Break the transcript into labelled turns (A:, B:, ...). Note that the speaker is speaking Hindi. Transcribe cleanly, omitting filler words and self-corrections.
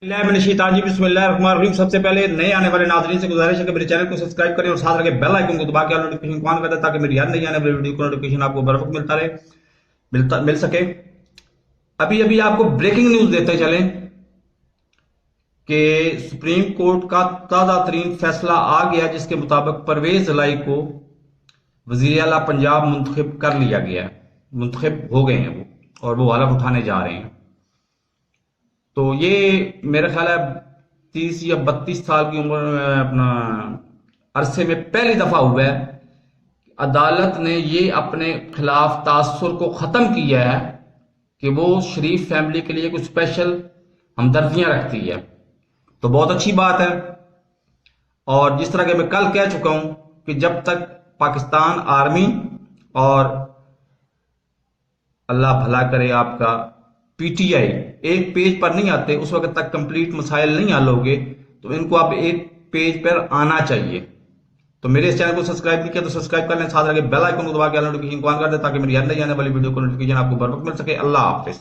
A: बिस्मिल्लाहिर्रहमानिर्रहीम। सबसे पहले नए आने वाले नाज़रीन से गुजारिश है कि मेरे चैनल को सब्सक्राइब करें और साथ रखे बेल आइकन को दबा के ऑल नोटिफिकेशन ऑन कर दें ताकि मेरी हर नई आने वाली वीडियो को नोटिफिकेशन आपको बर वक्त मिलता रहे मिल सके। अभी अभी आपको ब्रेकिंग न्यूज देते चलें कि सुप्रीम कोर्ट का ताज़ा तरीन फैसला आ गया जिसके मुताबिक परवेज लाई को वजीर आला पंजाब मुंतखब कर लिया गया है, मुंतखब हो गए हैं वो और वो हलफ उठाने जा रहे हैं। तो ये मेरा ख्याल है 30 या 32 साल की उम्र में अपना अरसे में पहली दफा हुआ है अदालत ने ये अपने खिलाफ तासुर को खत्म किया है कि वो शरीफ फैमिली के लिए कुछ स्पेशल हमदर्दियां रखती है। तो बहुत अच्छी बात है। और जिस तरह के मैं कल कह चुका हूं कि जब तक पाकिस्तान आर्मी और अल्लाह भला करे आपका पीटीआई एक पेज पर नहीं आते उस वक्त तक कंप्लीट मसाइल नहीं हल होंगे। तो इनको अब एक पेज पर आना चाहिए। तो मेरे इस चैनल को सब्सक्राइब नहीं किया तो सब्सक्राइब कर लें, साथ रखे बेल आइकन को दबा के नोटिफिकेशन ऑन कर दें ताकि मेरी हर नई आने वाली वीडियो को नोटिफिकेशन आपको बर वक्त मिल सके। अल्लाह हाफिज।